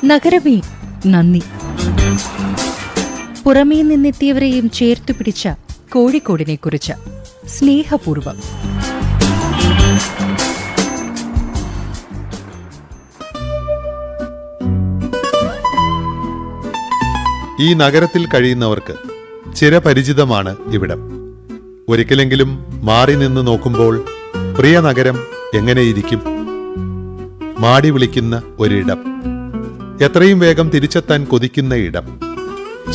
നഗരമേ നന്ദി. പുറമേ നിന്നെത്തിയവരെയും ചേർത്തുപിടിച്ച കോഴിക്കോടിനെക്കുറിച്ച് സ്നേഹപൂർവം. ഈ നഗരത്തിൽ കഴിയുന്നവർക്ക് ചിരപരിചിതമാണ് ഇവിടം. ഒരിക്കലെങ്കിലും മാറി നിന്ന് നോക്കുമ്പോൾ പ്രിയ നഗരം എങ്ങനെയിരിക്കും? മാടി വിളിക്കുന്ന ഒരിടം, എത്രയും വേഗം തിരിച്ചെത്താൻ കൊതിക്കുന്ന ഇടം,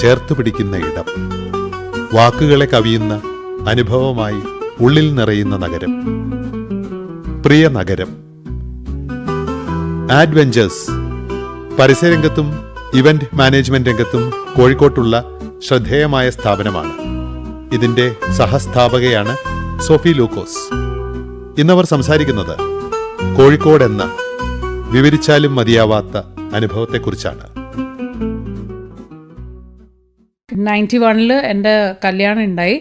ചേർത്തു പിടിക്കുന്ന ഇടം, വാക്കുകളെ കവിയുന്ന അനുഭവമായി ഉള്ളിൽ നിറയുന്ന നഗരം, പ്രിയ നഗരം. ആഡ്വെഞ്ചേഴ്സ് പരസ്യരംഗത്തും ഇവന്റ് മാനേജ്മെന്റ് രംഗത്തും കോഴിക്കോട്ടുള്ള ശ്രദ്ധേയമായ സ്ഥാപനമാണ്. ഇതിന്റെ സഹസ്ഥാപകയാണ് സോഫി ലൂക്കോസ്. ഇന്നവർ സംസാരിക്കുന്നത് കോഴിക്കോട് എന്ന വിവരിച്ചാലും മതിയാവാത്ത അനുഭവത്തെക്കുറിച്ചാണ്. 91 എൻ്റെ കല്യാണം ഉണ്ടായി.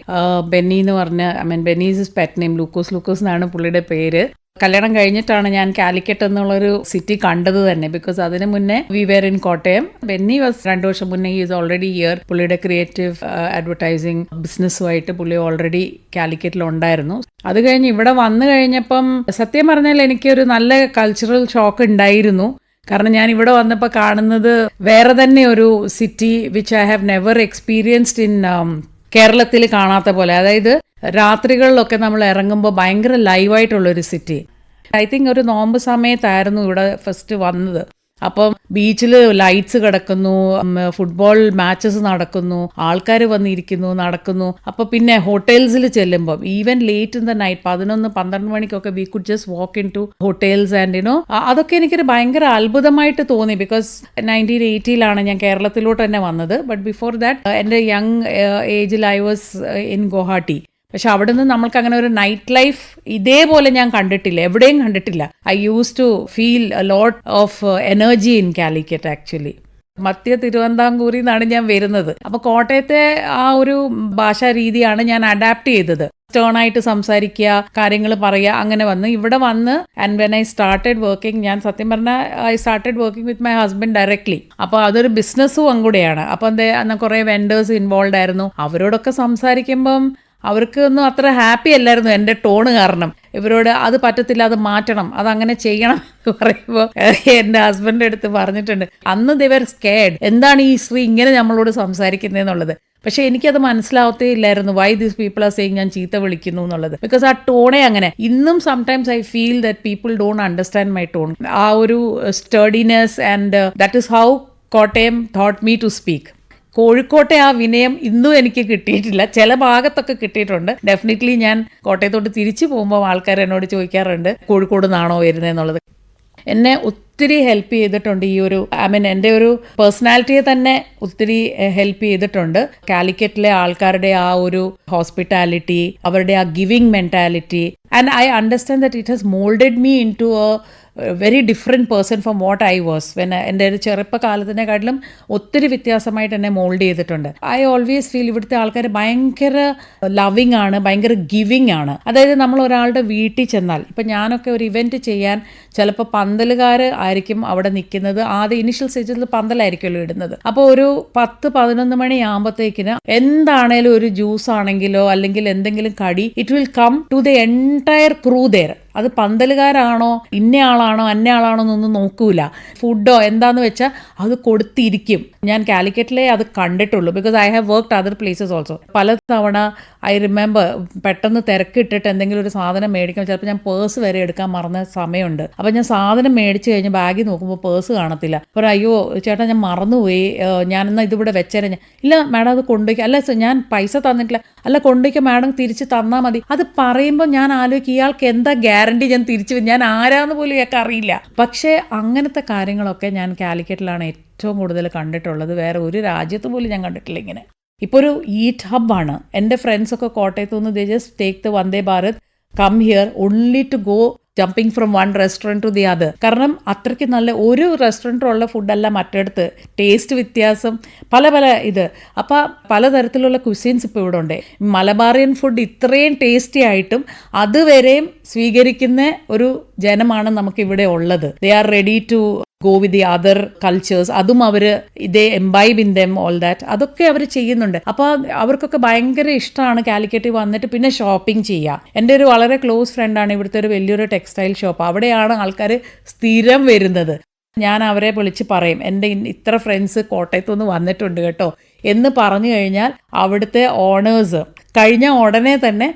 ബെന്നി എന്ന് പറഞ്ഞ ബെന്നീസ് പെറ്റ് നെയിം, ലൂക്കോസ് എന്നാണ് പുള്ളിയുടെ പേര്. കല്യാണം കഴിഞ്ഞിട്ടാണ് ഞാൻ കാലിക്കറ്റ് എന്നുള്ളൊരു സിറ്റി കണ്ടത് തന്നെ. ബിക്കോസ് അതിന് മുന്നേ we were in Kottayam. Benny was 2 വർഷം മുന്നേ ഹി ഈസ് ഓൾറെഡി ഹിയർ. പുള്ളിയുടെ ക്രിയേറ്റീവ് അഡ്വർടൈസിങ് ബിസിനസ്സുമായിട്ട് പുള്ളി ഓൾറെഡി കാലിക്കറ്റിൽ ഉണ്ടായിരുന്നു. അത് കഴിഞ്ഞ് ഇവിടെ വന്നു കഴിഞ്ഞപ്പം സത്യം പറഞ്ഞാൽ എനിക്കൊരു നല്ല കൾച്ചറൽ ഷോക്ക് ഉണ്ടായിരുന്നു. കാരണം ഞാൻ ഇവിടെ വന്നപ്പോൾ കാണുന്നത് വേറെ തന്നെ ഒരു city which I have never experienced in കേരളത്തിൽ കാണാത്ത പോലെ. അതായത് രാത്രികളിലൊക്കെ നമ്മൾ ഇറങ്ങുമ്പോൾ ഭയങ്കര ലൈവായിട്ടുള്ളൊരു സിറ്റി. ഐ തിങ്ക് ഒരു നോമ്പ് സമയത്തായിരുന്നു ഇവിടെ ഫസ്റ്റ് വന്നത്. അപ്പം ബീച്ചിൽ ലൈറ്റ്സ് കിടക്കുന്നു, ഫുട്ബോൾ മാച്ചസ് നടക്കുന്നു, ആൾക്കാർ വന്നിരിക്കുന്നു, നടക്കുന്നു. അപ്പോൾ പിന്നെ ഹോട്ടൽസിൽ ചെല്ലുമ്പം even late in the night 11-12 മണിക്കൊക്കെ we could just walk into hotels and അതൊക്കെ എനിക്കൊരു ഭയങ്കര അത്ഭുതമായിട്ട് തോന്നി. ബിക്കോസ് 1980 ഞാൻ കേരളത്തിലോട്ട് തന്നെ വന്നത്. ബട്ട് ബിഫോർ ദാറ്റ് എൻ്റെ യങ് ഏജിൽ ഐ വാസ് ഇൻ ഗുവാഹട്ടി. പക്ഷെ അവിടെ നിന്ന് നമ്മൾക്ക് അങ്ങനെ ഒരു നൈറ്റ് ലൈഫ് ഇതേപോലെ ഞാൻ കണ്ടിട്ടില്ല, എവിടെയും കണ്ടിട്ടില്ല. I used to feel a lot of energy in Calicut actually. മധ്യ തിരുവിതാംകൂറിൽ നിന്നാണ് ഞാൻ വരുന്നത്. അപ്പോൾ കോട്ടയത്തെ ആ ഒരു ഭാഷാ രീതിയാണ് ഞാൻ അഡാപ്റ്റ് ചെയ്തത്. സ്റ്റേണായിട്ട് സംസാരിക്കുക, കാര്യങ്ങൾ പറയുക, അങ്ങനെ വന്ന് ഇവിടെ വന്ന് and when I started working, ഞാൻ സത്യം പറഞ്ഞാൽ I started working with my husband directly. അപ്പോൾ അതൊരു ബിസിനസ്സും കൂടെയാണ്. അപ്പോൾ അന്ന് കുറേ വെൻഡേഴ്സ് ഇൻവോൾവ് ആയിരുന്നു. അവരോടൊക്കെ സംസാരിക്കുമ്പം അവർക്കൊന്നും അത്ര ഹാപ്പി അല്ലായിരുന്നു എൻ്റെ ടോണ് കാരണം. ഇവരോട് അത് പറ്റത്തില്ല, അത് മാറ്റണം, അതങ്ങനെ ചെയ്യണം എന്ന് പറയുമ്പോൾ എൻ്റെ ഹസ്ബൻഡിൻ്റെ അടുത്ത് പറഞ്ഞിട്ടുണ്ട്. അന്ന് ദേ വർ സ്കേർഡ്, എന്താണ് ഈ സ്ത്രീ ഇങ്ങനെ നമ്മളോട് സംസാരിക്കുന്നതെന്നുള്ളത്. പക്ഷെ എനിക്കത് മനസ്സിലാവത്തേ ഇല്ലായിരുന്നു why these people are saying ഞാൻ ചീത്ത വിളിക്കുന്നു എന്നുള്ളത്. ബിക്കോസ് ആ ടോണേ അങ്ങനെ. ഇന്നും sometimes I feel that people don't understand my tone. ആ ഒരു steadiness and that is how Kottayam taught me to speak. കോഴിക്കോട്ടെ ആ വിനയം ഇന്നും എനിക്ക് കിട്ടിയിട്ടില്ല. ചില ഭാഗത്തൊക്കെ കിട്ടിയിട്ടുണ്ട്. ഡെഫിനറ്റ്ലി ഞാൻ കോട്ടയത്തോട്ട് തിരിച്ചു പോകുമ്പോൾ ആൾക്കാർ എന്നോട് ചോദിക്കാറുണ്ട് കോഴിക്കോട് നിന്നാണോ വരുന്നതെന്നുള്ളത്. എന്നെ ഒത്തിരി ഹെൽപ്പ് ചെയ്തിട്ടുണ്ട് ഈ ഒരു എൻ്റെ ഒരു പേഴ്സണാലിറ്റിയെ തന്നെ ഒത്തിരി ഹെൽപ്പ് ചെയ്തിട്ടുണ്ട്. കാലിക്കറ്റിലെ ആൾക്കാരുടെ ആ ഒരു ഹോസ്പിറ്റാലിറ്റി, അവരുടെ ആ giving mentality, and I understand that it has moulded me into a very different person from what I was when. എൻ്റെ ഒരു ചെറുപ്പകാലത്തിനെക്കാട്ടിലും ഒത്തിരി വ്യത്യാസമായിട്ട് എന്നെ മോൾഡ് ചെയ്തിട്ടുണ്ട്. ഐ ഓൾവേസ് ഫീൽ ഇവിടുത്തെ ആൾക്കാർ ഭയങ്കര ലവിങ് ആണ്, ഭയങ്കര ഗിവിങ് ആണ്. അതായത് നമ്മൾ ഒരാളുടെ വീട്ടിൽ ചെന്നാൽ, ഇപ്പം ഞാനൊക്കെ ഒരു ഇവൻറ്റ് ചെയ്യാൻ ചിലപ്പോൾ പന്തലുകാർ ആയിരിക്കും അവിടെ നിൽക്കുന്നത്. ആദ്യം ഇനിഷ്യൽ സ്റ്റേജിൽ പന്തലായിരിക്കുമല്ലോ ഇടുന്നത്. അപ്പോൾ ഒരു 10-11 മണിയാകുമ്പോഴത്തേക്കിന് എന്താണേലും ഒരു ജ്യൂസ് ആണെങ്കിലോ അല്ലെങ്കിൽ എന്തെങ്കിലും കടി, it will come to the entire crew there. അത് പന്തലുകാരാണോ ഇന്നയാളാണോ അന്നയാളാണോ എന്നൊന്നും നോക്കൂല. ഫുഡോ എന്താന്ന് വെച്ചാൽ അത് കൊടുത്തിരിക്കും. ഞാൻ കാലിക്കറ്റിലെ അത് കണ്ടിട്ടുള്ളൂ. Because I have worked other places also. പല തവണ ഐ റിമെമ്പർ പെട്ടെന്ന് തിരക്കിട്ടിട്ട് എന്തെങ്കിലും ഒരു സാധനം മേടിക്കാൻ, ചിലപ്പോൾ ഞാൻ പേഴ്സ് വരെ എടുക്കാൻ മറന്ന സമയമുണ്ട്. അപ്പം ഞാൻ സാധനം മേടിച്ച് കഴിഞ്ഞ് ബാഗിൽ നോക്കുമ്പോൾ പേഴ്സ് കാണത്തില്ല. അപ്പോൾ അയ്യോ ചേട്ടാ ഞാൻ മറന്നുപോയി, ഞാനെന്നാൽ ഇതിവിടെ വെച്ചേരെ. ഇല്ല മാഡം അത് കൊണ്ടുപോയിക്കുക. അല്ല ഞാൻ പൈസ തന്നിട്ടില്ല. അല്ല കൊണ്ടുപോയിക്കുക മാഡം, തിരിച്ച് തന്നാൽ മതി. അത് പറയുമ്പോൾ ഞാൻ ആലോചിക്കും ഇയാൾക്ക് എന്താ ഗ്യാരണ്ടി ഞാൻ തിരിച്ചു, ഞാൻ ആരാന്ന് പോലും ഇയാൾക്ക് അറിയില്ല. പക്ഷേ അങ്ങനത്തെ കാര്യങ്ങളൊക്കെ ഞാൻ കാലിക്കറ്റിലാണ് ഏറ്റവും കൂടുതൽ കണ്ടിട്ടുള്ളത്. വേറെ ഒരു രാജ്യത്ത് പോലും ഞാൻ കണ്ടിട്ടില്ല ഇങ്ങനെ. ഇപ്പോൾ ഒരു ഈറ്റ് ഹബ്ബാണ്. എൻ്റെ ഫ്രണ്ട്സൊക്കെ കോട്ടയത്ത് നിന്ന് they just take the Vande Bharat, come here only to go jumping from one restaurant to the other. കാരണം അത്രയ്ക്ക് നല്ല ഒരു റെസ്റ്റോറൻറ്റിലുള്ള ഫുഡല്ല മറ്റിടത്ത്. ടേസ്റ്റ് വ്യത്യാസം പല ഇത്. അപ്പോൾ പലതരത്തിലുള്ള ക്വിസീൻസ് ഇപ്പോൾ ഇവിടെ ഉണ്ട്. മലബാറിയൻ ഫുഡ് ഇത്രയും ടേസ്റ്റി ആയിട്ടും അതുവരെയും സ്വീകരിക്കുന്ന ഒരു ജനമാണ് നമുക്കിവിടെ ഉള്ളത്. They are ready to go with the other cultures, അതും അവർ ഇതേ imbibe in them all that, അതൊക്കെ അവർ ചെയ്യുന്നുണ്ട്. അപ്പോൾ അവർക്കൊക്കെ ഭയങ്കര ഇഷ്ടമാണ് കാലിക്കറ്റ് വന്നിട്ട് പിന്നെ ഷോപ്പിംഗ് ചെയ്യുക. എൻ്റെ ഒരു വളരെ ക്ലോസ് ഫ്രണ്ടാണ് ഇവിടുത്തെ ഒരു വലിയൊരു ടെക്സ്റ്റൈൽ ഷോപ്പ്, അവിടെയാണ് ആൾക്കാർ സ്ഥിരം വരുന്നത്. ഞാൻ അവരെ വിളിച്ച് പറയും, എൻ്റെ ഇത്ര ഫ്രണ്ട്സ് കോട്ടയത്തുനിന്ന് വന്നിട്ടുണ്ട് കേട്ടോ എന്ന് പറഞ്ഞു കഴിഞ്ഞാൽ അവിടുത്തെ ഓണേഴ്സ് കഴിഞ്ഞ ഉടനെ തന്നെ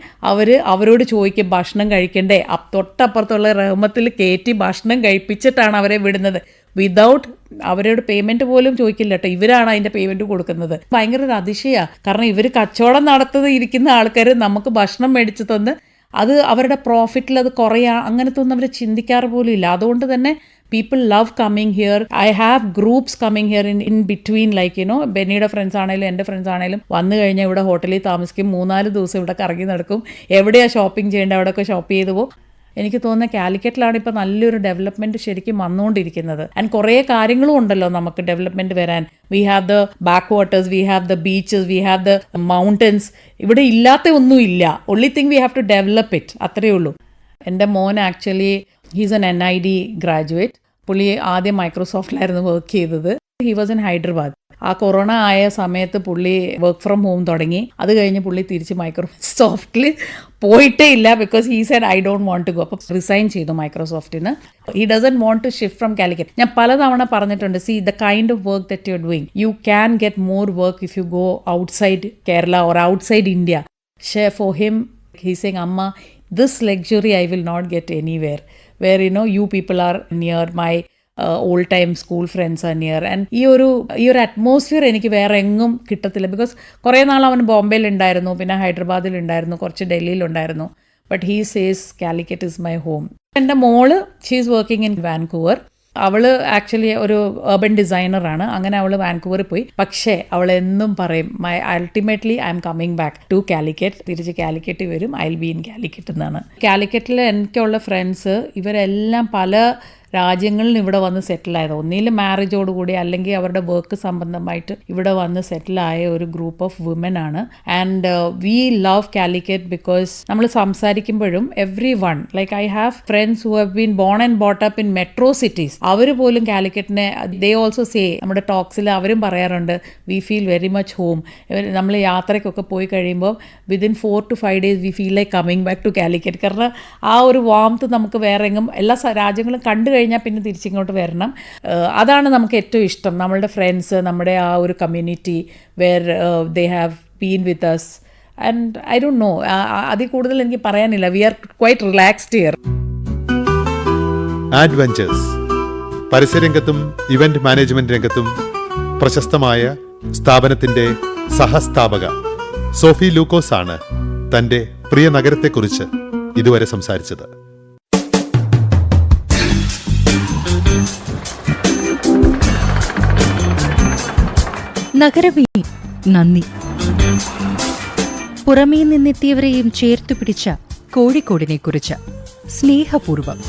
അവരോട് ചോദിക്കും ഭക്ഷണം കഴിക്കണ്ടേ, തൊട്ടപ്പുറത്തുള്ള റഹ്മത്തിൽ കയറ്റി ഭക്ഷണം കഴിപ്പിച്ചിട്ടാണ് അവരെ വിടുന്നത്. വിതൗട്ട് അവരോട് പേയ്മെൻറ്റ് പോലും ചോദിക്കില്ല കേട്ടോ, ഇവരാണ് അതിൻ്റെ പേയ്മെൻറ്റ് കൊടുക്കുന്നത്. ഭയങ്കര ഒരു അതിശയമാണ്. കാരണം ഇവർ കച്ചവടം ഇരിക്കുന്ന ആൾക്കാർ നമുക്ക് ഭക്ഷണം മേടിച്ച് തന്ന് അത് അവരുടെ പ്രോഫിറ്റിൽ അത് കുറയാ അങ്ങനത്തെ ഒന്നും അവർ ചിന്തിക്കാറ് പോലും ഇല്ല. അതുകൊണ്ട് തന്നെ people love coming here. I have groups coming here in between, like ബെന്നിയുടെ ഫ്രണ്ട്സ് ആണെങ്കിലും എൻ്റെ ഫ്രണ്ട്സ് ആണെങ്കിലും വന്നു കഴിഞ്ഞാൽ ഇവിടെ ഹോട്ടലിൽ താമസിക്കും, 3-4 ദിവസം ഇവിടെ കറങ്ങി നടക്കും, എവിടെയാണ് ഷോപ്പിംഗ് ചെയ്യേണ്ടത് അവിടെയൊക്കെ ഷോപ്പ് ചെയ്തു പോകും. എനിക്ക് തോന്നുന്നത് കാലിക്കറ്റിലാണ് ഇപ്പോൾ നല്ലൊരു ഡെവലപ്മെൻറ്റ് ശരിക്കും വന്നുകൊണ്ടിരിക്കുന്നത്. ആൻഡ് കുറേ കാര്യങ്ങളും ഉണ്ടല്ലോ നമുക്ക് ഡെവലപ്മെൻറ്റ് വരാൻ. We have the backwaters, we have the beaches, we have the mountains. ഇവിടെ ഇല്ലാത്ത ഒന്നും ഇല്ല. Only thing we have to develop it, അത്രയേ ഉള്ളൂ. എൻ്റെ മോൻ actually he's an NID graduate. പുള്ളി ആദ്യം മൈക്രോസോഫ്റ്റിലായിരുന്നു വർക്ക് ചെയ്തത്. He was in Hyderabad. ആ കൊറോണ ആയ സമയത്ത് പുള്ളി വർക്ക് ഫ്രം ഹോം തുടങ്ങി. അത് കഴിഞ്ഞ് പുള്ളി തിരിച്ച് മൈക്രോസോഫ്റ്റിൽ പോയിട്ടേ ഇല്ല. Because he said I don't want to go. അപ്പോൾ റിസൈൻ ചെയ്തു മൈക്രോസോഫ്റ്റിന്. He doesn't want to shift from Calicut. ഞാൻ പലതവണ പറഞ്ഞിട്ടുണ്ട്, see the kind of work that you are doing, you can get more work if you go outside Kerala or outside India. പക്ഷേ for him he saying, അമ്മ, this luxury I will not get anywhere, where you people are near, my old time school friends are near, and ഈ ഒരു atmosphere എനിക്ക് വേറെ എങ്ങും കിട്ടത്തില്ല. Because കുറേ നാൾ അവൻ ബോംബെയിലുണ്ടായിരുന്നു, പിന്നെ ഹൈദരാബാദിലുണ്ടായിരുന്നു, കുറച്ച് ഡൽഹിയിലുണ്ടായിരുന്നു. But he says Calicut is my home. എൻ്റെ മോള് she is working in Vancouver. അവൾ ആക്ച്വലി ഒരു urban ഡിസൈനറാണ്. അങ്ങനെ അവൾ വാൻകൂവറിൽ പോയി. പക്ഷേ അവൾ എന്നും പറയും, ultimately I am coming back to Calicut. തിരിച്ച് കാലിക്കറ്റ് വരും, I will be in Calicut എന്നാണ്. കാലിക്കറ്റിൽ എനിക്കുള്ള ഫ്രണ്ട്സ് ഇവരെല്ലാം പല രാജ്യങ്ങളിൽ ഇവിടെ വന്ന് സെറ്റിലായത്. ഒന്നിൽ മാരേജോടുകൂടി അല്ലെങ്കിൽ അവരുടെ വർക്ക് സംബന്ധമായിട്ട് ഇവിടെ വന്ന് സെറ്റിലായ ഒരു ഗ്രൂപ്പ് ഓഫ് വുമൻ ആണ്. And we love Calicut because നമ്മൾ സംസാരിക്കുമ്പോഴും everyone, like I have friends who have been born and brought up in metro cities. അവർ പോലും കാലിക്കറ്റിനെ ദേ ഓൾസോ സേ, നമ്മുടെ ടോക്സിൽ അവരും പറയാറുണ്ട്, we feel very much home. നമ്മൾ യാത്രയ്ക്കൊക്കെ പോയി കഴിയുമ്പോൾ within 4 to 5 days we feel like coming back to Calicut. കാരണം ആ ഒരു വാംത്ത് നമുക്ക് വേറെ എങ്ങും എല്ലാ രാജ്യങ്ങളും കണ്ടു കഴിഞ്ഞാൽ പിന്നെ തിരിച്ചിങ്ങോട്ട് വരണം. അതാണ് നമുക്ക് ഏറ്റവും ഇഷ്ടം. നമ്മളുടെ ഫ്രണ്ട്സ്, നമ്മുടെ ആ ഒരു community where they have been with us. And I don't know, അതിൽ കൂടുതൽ എനിക്ക് പറയാനില്ല. We are quite relaxed here. Adventures പരസ്യരംഗത്തും ഇവന്റ് മാനേജ്മെന്റ് രംഗത്തും പ്രശസ്തമായ സ്ഥാപനത്തിന്റെ സഹസ്ഥാപക സോഫി ലൂക്കോസ് ആണ് തന്റെ പ്രിയ നഗരത്തെക്കുറിച്ച് ഇതുവരെ സംസാരിച്ചത്. നഗരമേ നന്ദി. പുറമേ നിന്നെത്തിയവരെയും ചേർത്തു പിടിച്ച കോഴിക്കോടിനെ കുറിച്ച് സ്നേഹപൂർവം.